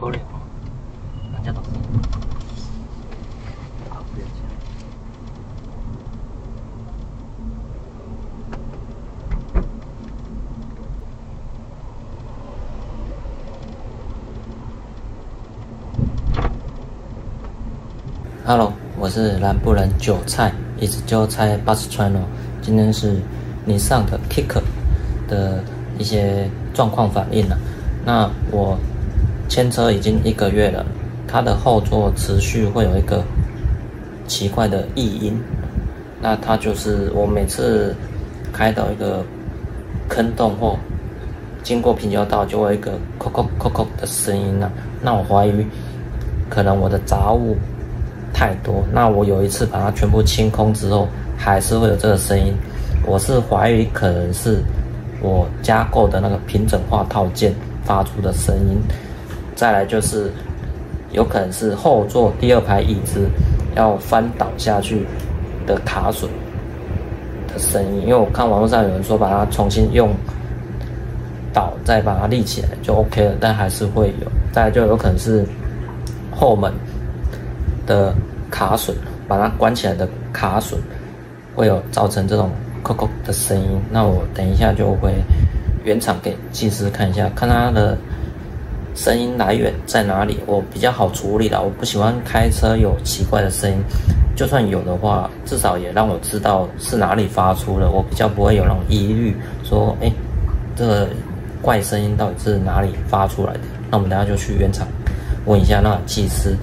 可能哦，人家都是。好，不要讲。Hello， 我是南部人韭菜，一直就菜 Bus Channel。今天是尼桑的 Kick 的一些状况反应了。那我牵车已经1个月了，它的后座持续会有一个奇怪的异音。那它就是我每次开到一个坑洞或经过平交道，就会有一个扣扣扣扣的声音了。那我怀疑可能我的杂物太多，那我有一次把它全部清空之后，还是会有这个声音。我是怀疑可能是我加购的那个平整化套件发出的声音。再来就是有可能是后座第2排椅子要翻倒下去的卡榫的声音，因为我看网络上有人说把它重新用倒再把它立起来就 OK 了，但还是会有。再来就有可能是后门的卡榫，把它关起来的卡榫会有造成这种扣扣的声音。那我等一下就会原厂给技师看一下，看它的声音来源在哪里，我比较好处理啦。我不喜欢开车有奇怪的声音，就算有的话，至少也让我知道是哪里发出的，我比较不会有那种疑虑，说这个怪声音到底是哪里发出来的。那我们等一下就去原厂问一下那技师，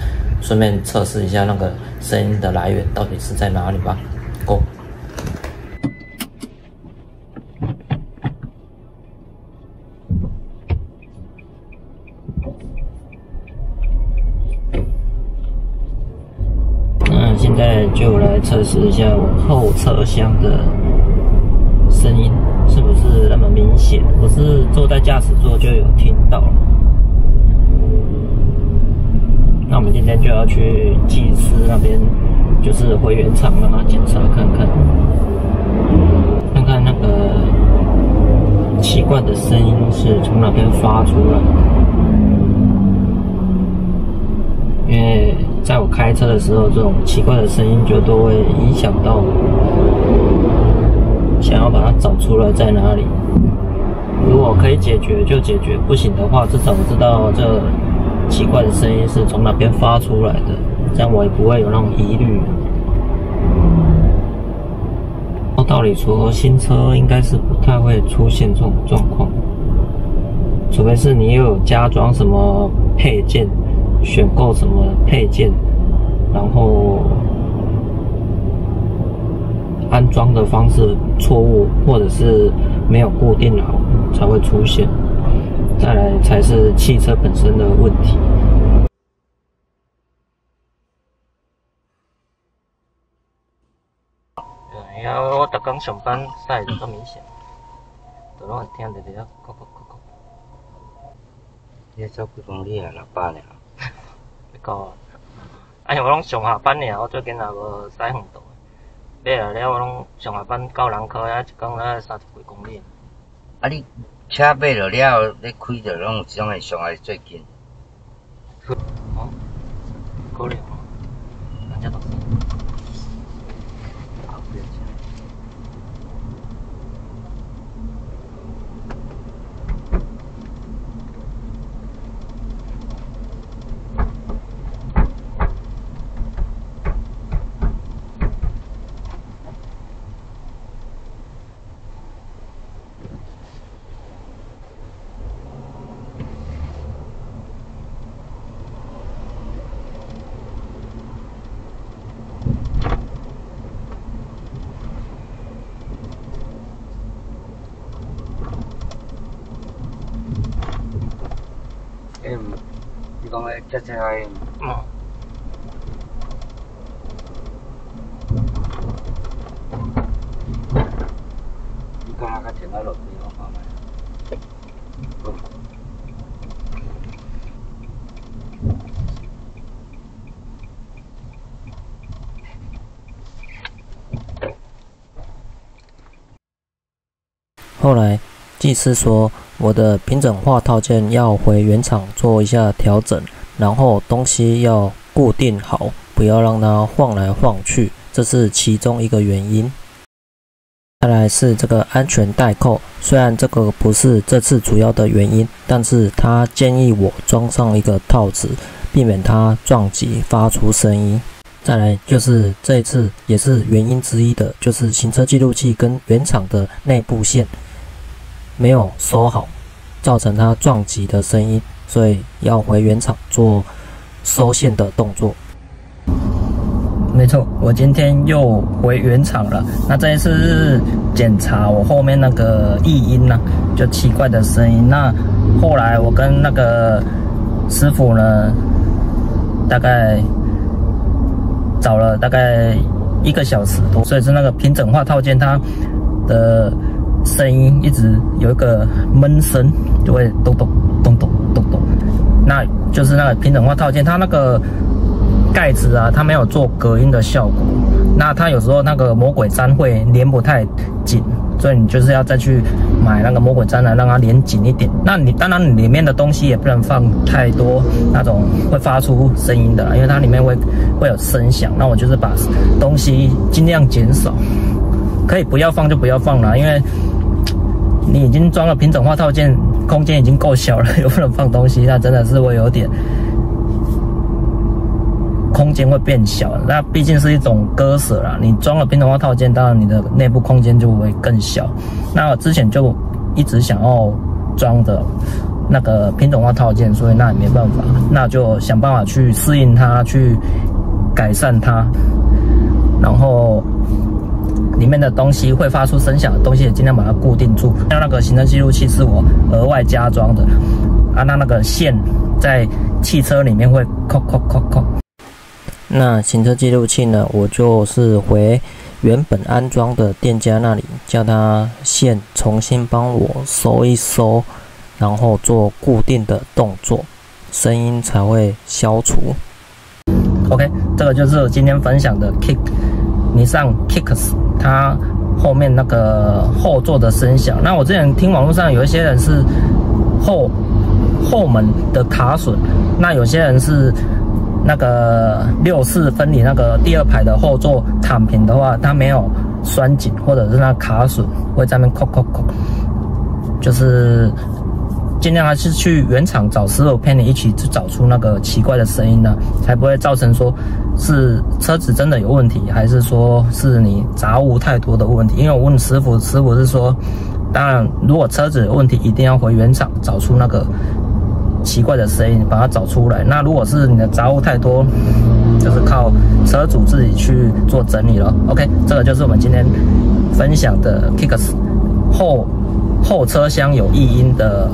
顺便测试一下那个声音的来源到底是在哪里吧。Go。现在就来测试一下我后车厢的声音是不是那么明显。我是坐在驾驶座就有听到了。那我们今天就要去技师那边，就是回原厂让他检查看看，看看那个奇怪的声音是从哪边发出来的。因为在我开车的时候，这种奇怪的声音就都会影响到我，想要把它找出来在哪里。如果可以解决就解决，不行的话，至少我知道这奇怪的声音是从哪边发出来的，这样我也不会有那种疑虑。道理说，新车应该是不太会出现这种状况，除非是你又有加装什么配件，选购什么配件，然后安装的方式错误，或者是没有固定好才会出现。再来才是汽车本身的问题。对啊，我逐天上班驶就咁明显，就拢会听到伫遐扣扣扣扣。你走几公里啊？600尔。你讲啊？我拢上下班尔，我最近也无驶远途。买来了，我拢上下班到人科，一天30几公里。啊，你车买落了，你开着拢有这种会上来最近。哦，可能哦，人家都是。好，不要讲。你讲的这台？你看下较停到落地，我看卖。后来技师说，我的平整化套件要回原厂做一下调整，然后东西要固定好，不要让它晃来晃去，这是其中一个原因。再来是这个安全带扣，虽然这个不是这次主要的原因，但是他建议我装上一个套子，避免它撞击发出声音。再来就是这一次也是原因之一的，就是行车记录器跟原厂的内部线没有收好，造成它撞击的声音，所以要回原厂做收线的动作。没错，我今天又回原厂了。那这一次是检查我后面那个异音呢，就奇怪的声音。那后来我跟那个师傅呢，大概找了大概1个小时多，所以是那个平整化套件它的声音一直有一个闷声，就会咚咚咚咚咚咚。那就是那个平整化套件它那个盖子啊，它没有做隔音的效果，那它有时候那个魔鬼毡会连不太紧，所以你就是要再去买那个魔鬼毡来让它连紧一点。那你当然你里面的东西也不能放太多那种会发出声音的，因为它里面会有声响。那我就是把东西尽量减少，可以不要放就不要放了，因为你已经装了平整化套件，空间已经够小了，又不能放东西，那真的是会有点。空间会变小，那毕竟是一种割舍啦。你装了平整化套件，当然你的内部空间就会更小。那我之前就一直想要装的那个平整化套件，所以那也没办法，那就想办法去适应它，去改善它。然后里面的东西会发出声响的东西，也尽量把它固定住。像那个行车记录器是我额外加装的啊，那个线在汽车里面会扣扣扣扣。那行车记录器呢，我就是回原本安装的店家那里，叫他线重新帮我收一收，然后做固定的动作，声音才会消除。OK， 这个就是我今天分享的 尼桑 Kicks， 它后面那个后座的声响。那我之前听网络上有一些人是后门的卡榫，那有些人是那个6/4分离那个第2排的后座躺平的话，它没有拴紧，或者是那卡榫会在那边扣扣扣，就是尽量还是去原厂找师傅陪你一起去找出那个奇怪的声音呢，才不会造成说是车子真的有问题，还是说是你杂物太多的问题。因为我问师傅，师傅是说，当然如果车子有问题，一定要回原厂找出那个奇怪的声音，把它找出来。那如果是你的杂物太多，就是靠车主自己去做整理了。OK， 这个就是我们今天分享的 Kicks 后车厢有异音的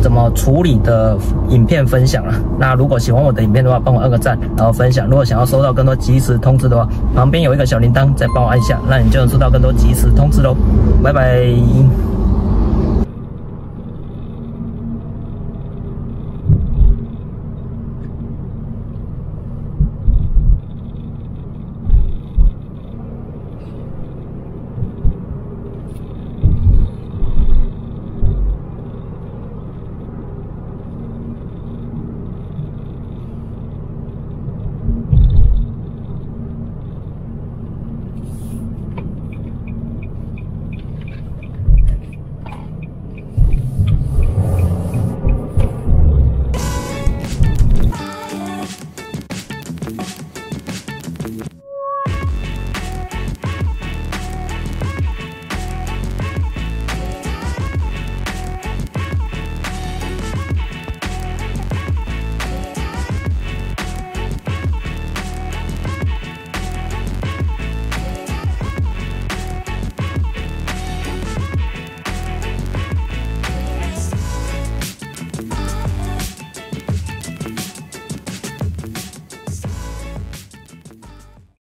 怎么处理的影片分享了。那如果喜欢我的影片的话，帮我按个赞，然后分享。如果想要收到更多即时通知的话，旁边有一个小铃铛，再帮我按一下，那你就能收到更多即时通知喽。拜拜。